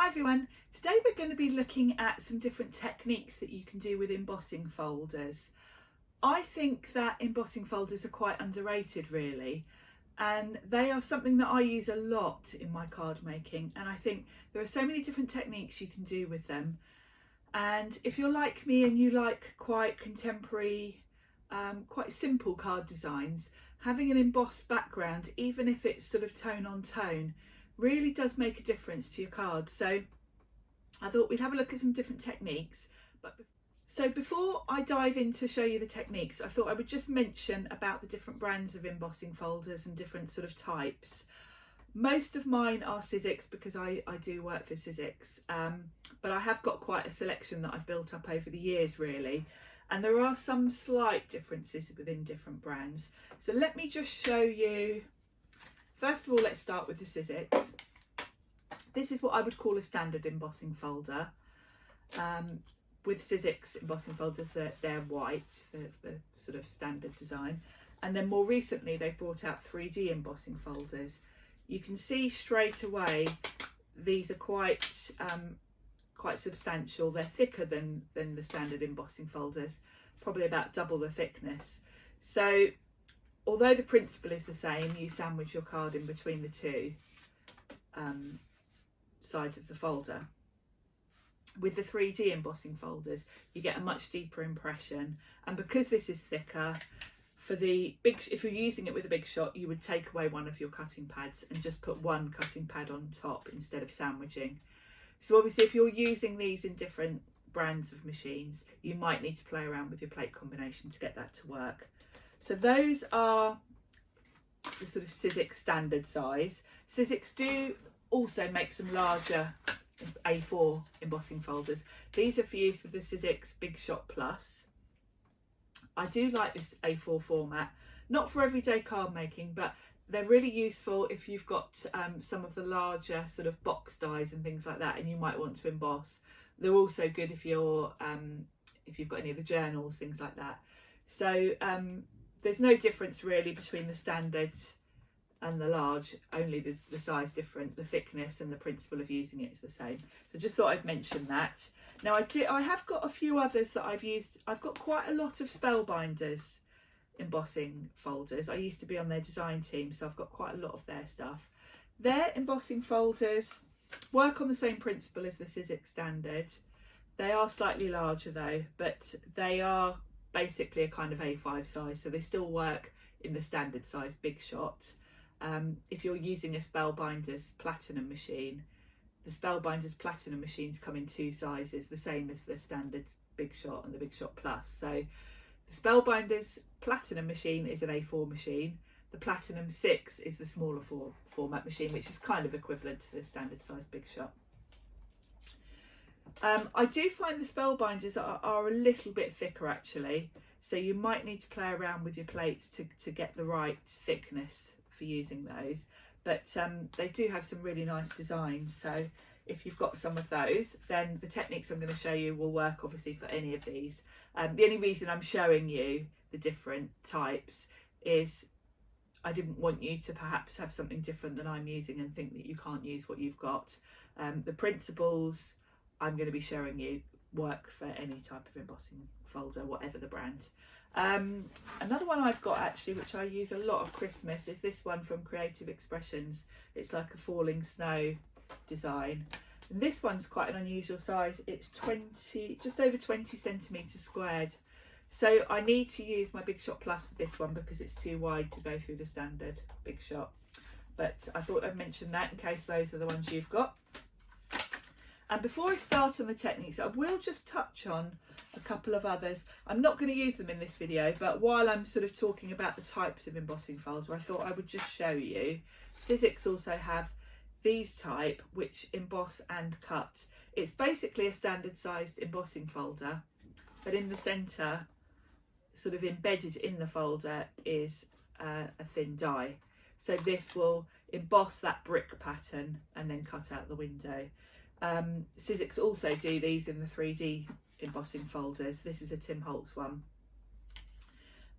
Hi everyone, today we're going to be looking at some different techniques that you can do with embossing folders. I think that embossing folders are quite underrated really, and they are something that I use a lot in my card making, and I think there are so many different techniques you can do with them. And if you're like me and you like quite contemporary, quite simple card designs, having an embossed background, even if it's sort of tone on tone, really does make a difference to your cards. So I thought we'd have a look at some different techniques. So before I dive in to show you the techniques, I thought I would just mention about the different brands of embossing folders and different sort of types. Most of mine are Sizzix because I do work for Sizzix, but I have got quite a selection that I've built up over the years really, and there are some slight differences within different brands. So let me just show you. First of all, let's start with the Sizzix. This is what I would call a standard embossing folder. With Sizzix embossing folders, they're white, the sort of standard design. And then more recently, they've brought out 3D embossing folders. You can see straight away, these are quite substantial. They're thicker than the standard embossing folders, probably about double the thickness. So although the principle is the same, you sandwich your card in between the two sides of the folder. With the 3D embossing folders, you get a much deeper impression, and because this is thicker, for the big, if you're using it with a big shot, you would take away one of your cutting pads and just put one cutting pad on top instead of sandwiching. So obviously if you're using these in different brands of machines, you might need to play around with your plate combination to get that to work. So those are the sort of Sizzix standard size. Sizzix do also make some larger A4 embossing folders. These are for use with the Sizzix Big Shot Plus. I do like this A4 format, not for everyday card making, but they're really useful if you've got some of the larger sort of box dies and things like that, and you might want to emboss. They're also good if you're if you've got any of the journals, things like that. So there's no difference really between the standard and the large, only the size different, the thickness and the principle of using it is the same. So just thought I'd mention that. Now I have got a few others that I've used. I've got quite a lot of Spellbinders embossing folders. I used to be on their design team, so I've got quite a lot of their stuff. Their embossing folders work on the same principle as the Sizzix standard. They are slightly larger though, but they are basically a kind of A5 size, so they still work in the standard size Big Shot. If you're using a Spellbinders Platinum machine, the Spellbinders Platinum machines come in two sizes, the same as the standard Big Shot and the Big Shot Plus. So the Spellbinders Platinum machine is an A4 machine. The Platinum 6 is the smaller format machine, which is kind of equivalent to the standard size Big Shot. I do find the Spellbinders are a little bit thicker actually, so you might need to play around with your plates to get the right thickness for using those, but they do have some really nice designs. So if you've got some of those, then the techniques I'm going to show you will work obviously for any of these. The only reason I'm showing you the different types is I didn't want you to perhaps have something different than I'm using and think that you can't use what you've got. The principles I'm going to be showing you work for any type of embossing folder, whatever the brand. Another one I've got actually, which I use a lot of Christmas, is this one from Creative Expressions. It's like a falling snow design. And this one's quite an unusual size. It's just over 20 centimetres squared. So I need to use my Big Shot Plus with this one because it's too wide to go through the standard Big Shot. But I thought I'd mention that in case those are the ones you've got. And before I start on the techniques, I will just touch on a couple of others. I'm not going to use them in this video, but while I'm sort of talking about the types of embossing folder, I thought I would just show you. Sizzix also have these type, which emboss and cut. It's basically a standard sized embossing folder, but in the centre, sort of embedded in the folder, is a thin die. So this will emboss that brick pattern and then cut out the window. Sizzix also do these in the 3D embossing folders. This is a Tim Holtz one,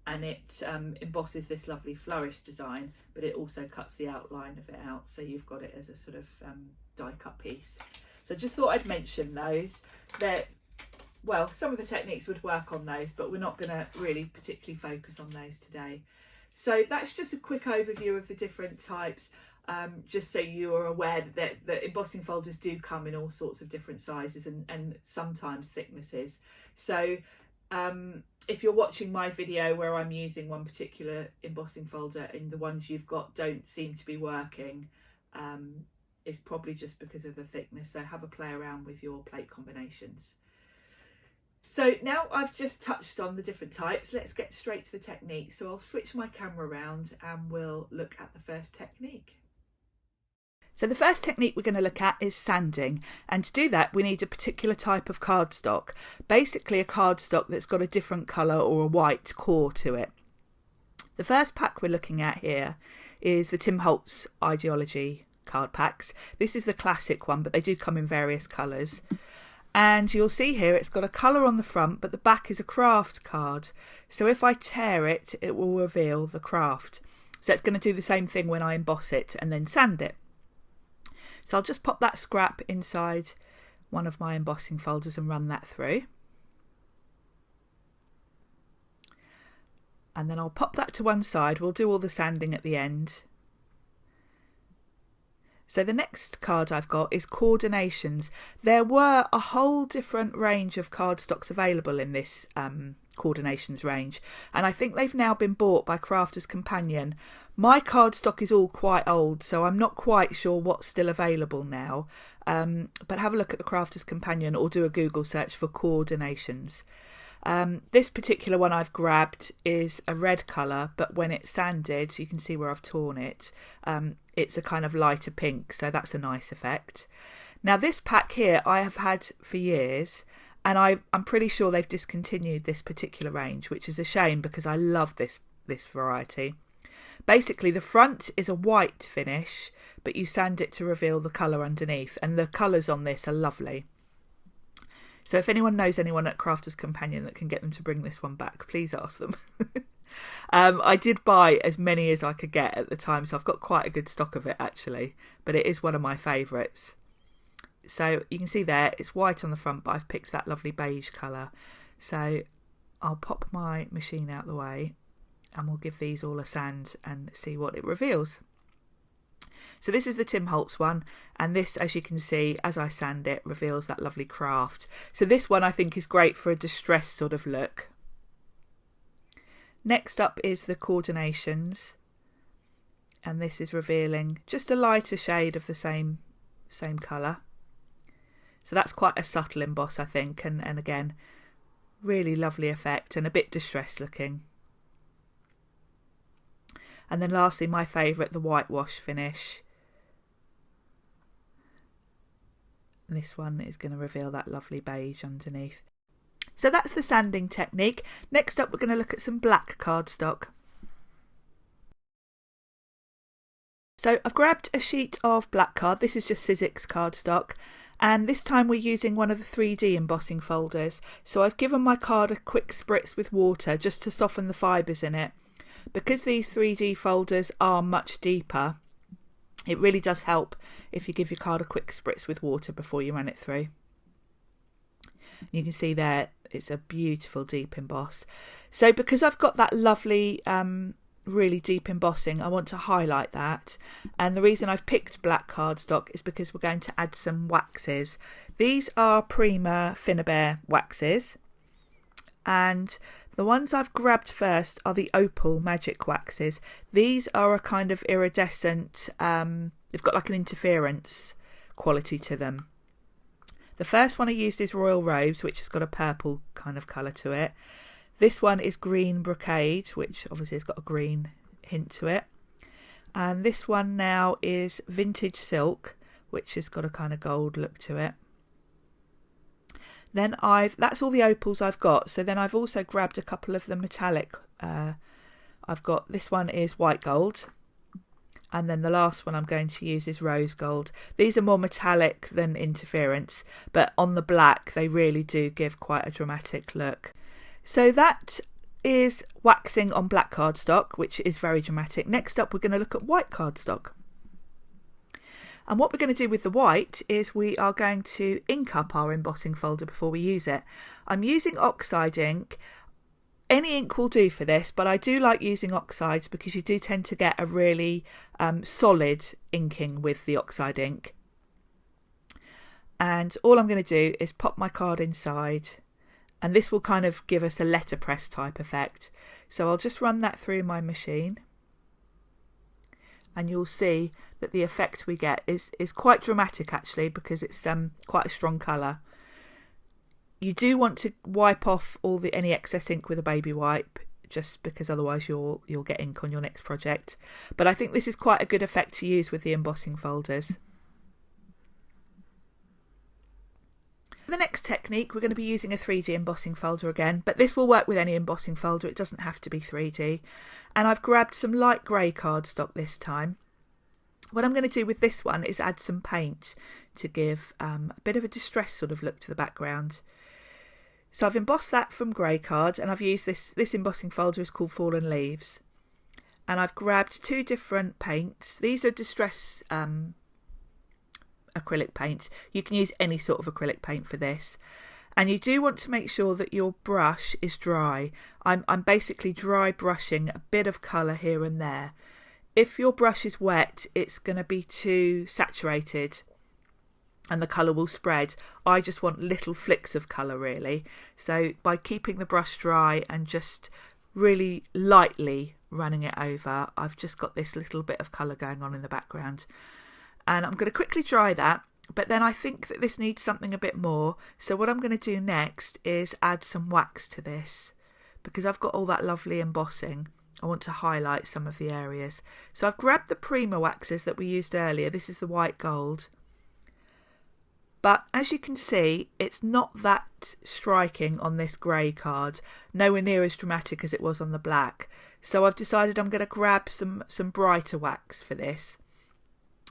and it embosses this lovely flourish design, but it also cuts the outline of it out, so you've got it as a sort of die cut piece. So I just thought I'd mention those. That, well, some of the techniques would work on those, but we're not going to really particularly focus on those today. So that's just a quick overview of the different types, just so you are aware that embossing folders do come in all sorts of different sizes and sometimes thicknesses. So if you're watching my video where I'm using one particular embossing folder and the ones you've got don't seem to be working, it's probably just because of the thickness. So have a play around with your plate combinations. So now I've just touched on the different types, let's get straight to the technique. So I'll switch my camera around and we'll look at the first technique. So the first technique we're going to look at is sanding, and to do that we need a particular type of cardstock, basically a cardstock that's got a different colour or a white core to it. The first pack we're looking at here is the Tim Holtz Idea-Ology card packs. This is the classic one, but they do come in various colours. And you'll see here it's got a colour on the front, but the back is a craft card. So if I tear it, it will reveal the craft. So it's going to do the same thing when I emboss it and then sand it. So I'll just pop that scrap inside one of my embossing folders and run that through. And then I'll pop that to one side. We'll do all the sanding at the end. So the next card I've got is Coordinations. There were a whole different range of cardstocks available in this Coordinations range, and I think they've now been bought by Crafter's Companion. My cardstock is all quite old, so I'm not quite sure what's still available now, but have a look at the Crafter's Companion or do a Google search for Coordinations. This particular one I've grabbed is a red colour, but when it's sanded, you can see where I've torn it, it's a kind of lighter pink, so that's a nice effect. Now this pack here I have had for years, and I'm pretty sure they've discontinued this particular range, which is a shame because I love this variety. Basically the front is a white finish, but you sand it to reveal the colour underneath, and the colours on this are lovely. So if anyone knows anyone at Crafter's Companion that can get them to bring this one back, please ask them. I did buy as many as I could get at the time, so I've got quite a good stock of it actually, but it is one of my favourites. So you can see there, it's white on the front, but I've picked that lovely beige colour. So I'll pop my machine out the way and we'll give these all a sand and see what it reveals. So this is the Tim Holtz one, and this, as you can see, as I sand it, reveals that lovely craft. So this one I think is great for a distressed sort of look. Next up is the Coordinations, and this is revealing just a lighter shade of the same colour. So that's quite a subtle emboss, I think, and again, really lovely effect and a bit distressed looking. And then lastly, my favourite, the whitewash finish. And this one is going to reveal that lovely beige underneath. So that's the sanding technique. Next up, we're going to look at some black cardstock. So I've grabbed a sheet of black card. This is just Sizzix cardstock. And this time we're using one of the 3D embossing folders. So I've given my card a quick spritz with water just to soften the fibres in it. Because these 3D folders are much deeper, it really does help if you give your card a quick spritz with water before you run it through. You can see there it's a beautiful deep emboss. So because I've got that lovely really deep embossing, I want to highlight that, and the reason I've picked black cardstock is because we're going to add some waxes. These are Prima Finnabair waxes, and the ones I've grabbed first are the Opal magic waxes. These are a kind of iridescent, they've got like an interference quality to them. The first one I used is Royal Rose, which has got a purple kind of colour to it. This one is Green Brocade, which obviously has got a green hint to it. And this one now is Vintage Silk, which has got a kind of gold look to it. Then that's all the opals I've got. So then I've also grabbed a couple of the metallic. I've got, this one is white gold. And then the last one I'm going to use is rose gold. These are more metallic than interference, but on the black they really do give quite a dramatic look. So that is waxing on black cardstock, which is very dramatic. Next up we're going to look at white cardstock. And what we're going to do with the white is we are going to ink up our embossing folder before we use it. I'm using oxide ink. Any ink will do for this, but I do like using oxides because you do tend to get a really solid inking with the oxide ink. And all I'm going to do is pop my card inside, and this will kind of give us a letterpress type effect. So I'll just run that through my machine, and you'll see that the effect we get is quite dramatic actually, because it's quite a strong colour. You do want to wipe off any excess ink with a baby wipe, just because otherwise you'll get ink on your next project. But I think this is quite a good effect to use with the embossing folders. The next technique, we're going to be using a 3D embossing folder again, but this will work with any embossing folder, it doesn't have to be 3D. And I've grabbed some light grey cardstock this time. What I'm going to do with this one is add some paint to give a bit of a distressed sort of look to the background. So I've embossed that from grey card, and I've used this embossing folder is called Fallen Leaves. And I've grabbed 2 different paints. These are distress acrylic paints. You can use any sort of acrylic paint for this, and you do want to make sure that your brush is dry. I'm basically dry brushing a bit of colour here and there. If your brush is wet, it's going to be too saturated and the colour will spread. I just want little flicks of colour really, so by keeping the brush dry and just really lightly running it over, I've just got this little bit of colour going on in the background. And I'm going to quickly dry that, but then I think that this needs something a bit more. So what I'm going to do next is add some wax to this, because I've got all that lovely embossing. I want to highlight some of the areas. So I've grabbed the Prima waxes that we used earlier. This is the white gold. But as you can see, it's not that striking on this grey card, nowhere near as dramatic as it was on the black. So I've decided I'm going to grab some brighter wax for this.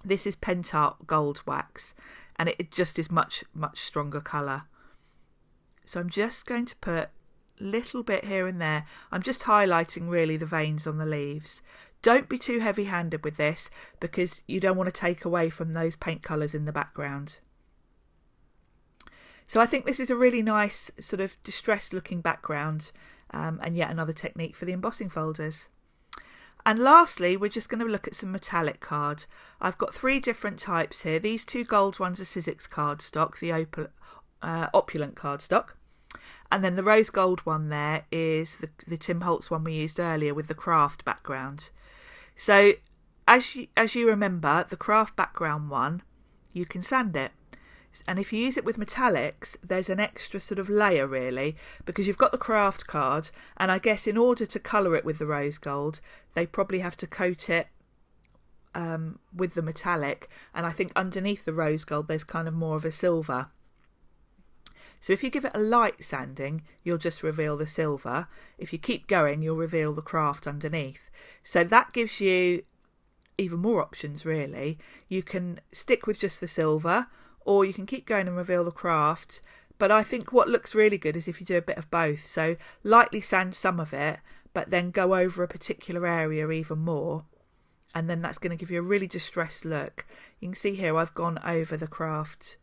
This is Pentart Gold wax, and it just is much stronger colour. So I'm just going to put a little bit here and there. I'm just highlighting really the veins on the leaves. Don't be too heavy-handed with this, because you don't want to take away from those paint colours in the background. So I think this is a really nice sort of distressed looking background, and yet another technique for the embossing folders. And lastly, we're just going to look at some metallic card. I've got 3 different types here. These 2 gold ones are Sizzix cardstock, the Opulent cardstock. And then the rose gold one there is the Tim Holtz one we used earlier with the Kraft background. So as you remember, the Kraft background one, you can sand it. And if you use it with metallics, there's an extra sort of layer really, because you've got the Kraft card, and I guess in order to colour it with the rose gold, they probably have to coat it with the metallic, and I think underneath the rose gold there's kind of more of a silver. So if you give it a light sanding, you'll just reveal the silver. If you keep going, you'll reveal the Kraft underneath. So that gives you even more options really. You can stick with just the silver, or you can keep going and reveal the Kraft. But I think what looks really good is if you do a bit of both. So lightly sand some of it, but then go over a particular area even more. And then that's going to give you a really distressed look. You can see here I've gone over the Kraft,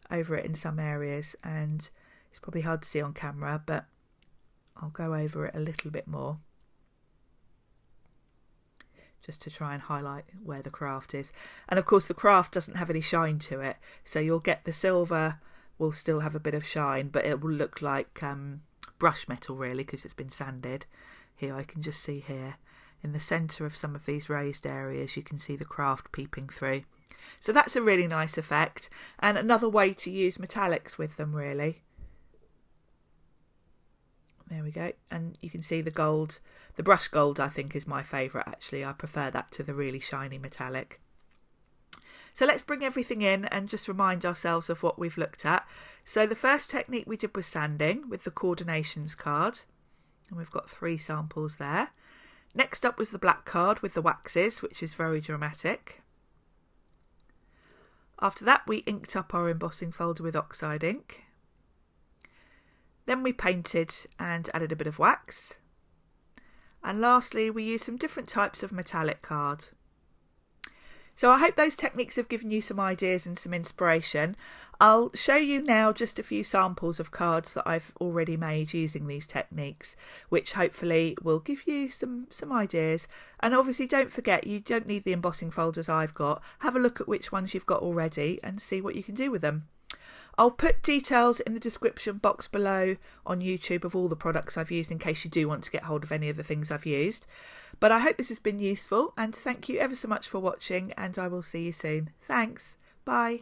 over it in some areas, and it's probably hard to see on camera, but I'll go over it a little bit more, just to try and highlight where the Kraft is. And of course the Kraft doesn't have any shine to it, so you'll get the silver will still have a bit of shine, but it will look like brush metal really, because it's been sanded. Here I can just see here in the centre of some of these raised areas, you can see the Kraft peeping through. So that's a really nice effect, and another way to use metallics with them really. There we go, and you can see the gold, the brush gold I think is my favourite actually. I prefer that to the really shiny metallic. So let's bring everything in and just remind ourselves of what we've looked at. So the first technique we did was sanding with the coordinations card, and we've got 3 samples there. Next up was the black card with the waxes, which is very dramatic. After that we inked up our embossing folder with oxide ink. Then we painted and added a bit of wax. And lastly we used some different types of metallic card. So I hope those techniques have given you some ideas and some inspiration. I'll show you now just a few samples of cards that I've already made using these techniques, which hopefully will give you some ideas. And obviously don't forget, you don't need the embossing folders I've got. Have a look at which ones you've got already and see what you can do with them. I'll put details in the description box below on YouTube of all the products I've used in case you do want to get hold of any of the things I've used. But I hope this has been useful, and thank you ever so much for watching, and I will see you soon. Thanks. Bye.